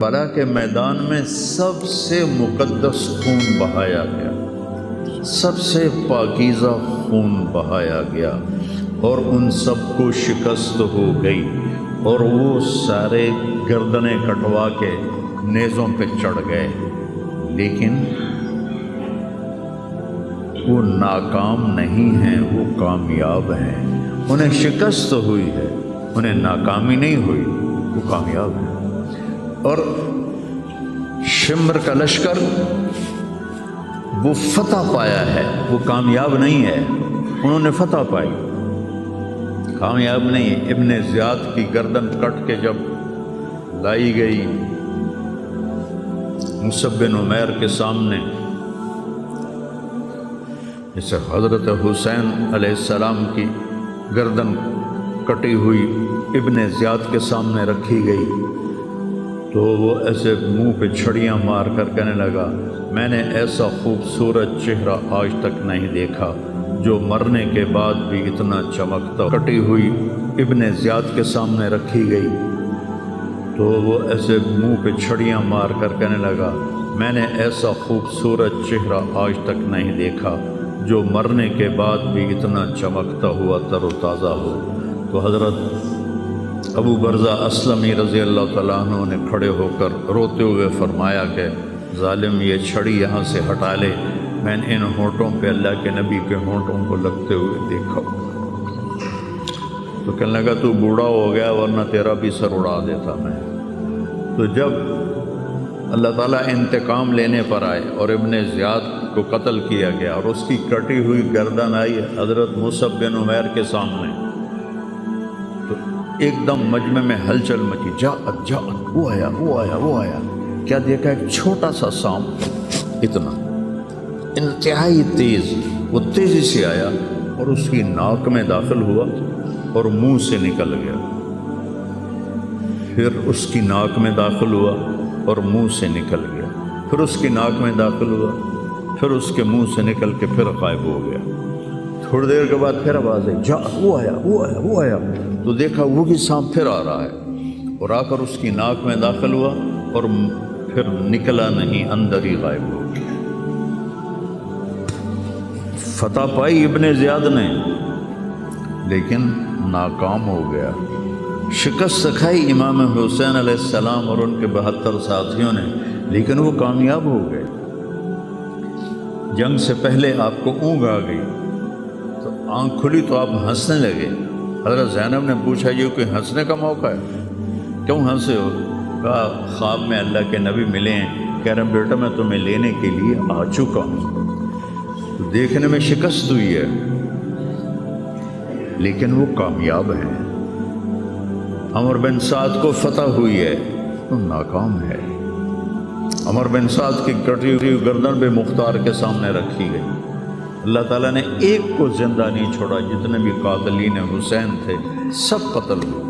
کربلا کے میدان میں سب سے مقدس خون بہایا گیا، سب سے پاکیزہ خون بہایا گیا، اور ان سب کو شکست ہو گئی، اور وہ سارے گردنیں کٹوا کے نیزوں پہ چڑھ گئے، لیکن وہ ناکام نہیں ہیں، وہ کامیاب ہیں۔ انہیں شکست ہوئی ہے، انہیں ناکامی نہیں ہوئی، وہ کامیاب ہیں۔ اور شمر کا لشکر وہ فتح پایا ہے، وہ کامیاب نہیں ہے، انہوں نے فتح پائی، کامیاب نہیں۔ ابن زیاد کی گردن کٹ کے جب لائی گئی مصعب بن عمیر کے سامنے، جسے حضرت حسین علیہ السلام کی گردن کٹی ہوئی ابن زیاد کے سامنے رکھی گئی، تو وہ ایسے منہ پہ چھڑیاں مار کر کہنے لگا، میں نے ایسا خوبصورت چہرہ آج تک نہیں دیکھا جو مرنے کے بعد بھی اتنا چمکتا۔ کٹی ہوئی ابن زیاد کے سامنے رکھی گئی تو وہ ایسے منہ پہ چھڑیاں مار کر کہنے لگا، میں نے ایسا خوبصورت چہرہ آج تک نہیں دیکھا جو مرنے کے بعد بھی اتنا چمکتا ہوا تر و تازہ ہو۔ تو حضرت ابو برزہ اسلمی رضی اللہ تعالیٰ عنہ نے کھڑے ہو کر روتے ہوئے فرمایا کہ ظالم، یہ چھڑی یہاں سے ہٹا لے، میں نے ان ہونٹوں پہ اللہ کے نبی کے ہونٹوں کو لگتے ہوئے دیکھا۔ تو کہنے لگا، تو بوڑھا ہو گیا ورنہ تیرا بھی سر اڑا دیتا میں۔ تو جب اللہ تعالیٰ انتقام لینے پر آئے اور ابن زیاد کو قتل کیا گیا اور اس کی کٹی ہوئی گردن آئی حضرت مصعب بن عمیر کے سامنے، تو ایک دم مجمع میں ہلچل مچی، جاءت جاءت، وہ آیا وہ آیا وہ آیا۔ کیا دیکھا؟ ایک چھوٹا سا سانپ، اتنا انتہائی تیز، وہ تیزی سے آیا اور اس کی ناک میں داخل ہوا اور منہ سے نکل گیا، پھر اس کی ناک میں داخل ہوا اور منہ سے نکل گیا، پھر اس کی ناک میں داخل ہوا، پھر اس کے منہ سے نکل کے پھر غائب ہو گیا۔ تھوڑی دیر کے بعد پھر آواز آئی، جا وہ آیا وہ آیا وہ آیا۔ تو دیکھا وہی سانپ پھر آ رہا ہے اور آ کر اس کی ناک میں داخل ہوا اور پھر نکلا نہیں، اندر ہی غائب ہو گیا۔ فتح پائی ابن زیاد نے لیکن ناکام ہو گیا۔ شکست کھائی امام حسین علیہ السلام اور ان کے 72 ساتھیوں نے، لیکن وہ کامیاب ہو گئے۔ جنگ سے پہلے آپ کو اونگ آ گئی تو آنکھ کھلی تو آپ ہنسنے لگے۔ حضرت زینب نے پوچھا، یہ کوئی ہنسنے کا موقع ہے، کیوں ہنسے ہو؟ کہا، خواب میں اللہ کے نبی ملے ہیں، کہہ رہے ہیں بیٹا میں تمہیں لینے کے لیے آ چکا ہوں۔ تو دیکھنے میں شکست ہوئی ہے لیکن وہ کامیاب ہیں۔ عمر بن سعد کو فتح ہوئی ہے تو ناکام ہے۔ عمر بن سعد کی کٹی ہوئی گردن بے مختار کے سامنے رکھی گئی، اللہ تعالیٰ نے ایک کو زندہ نہیں چھوڑا، جتنے بھی قاتلین حسین تھے سب قتل ہوئے۔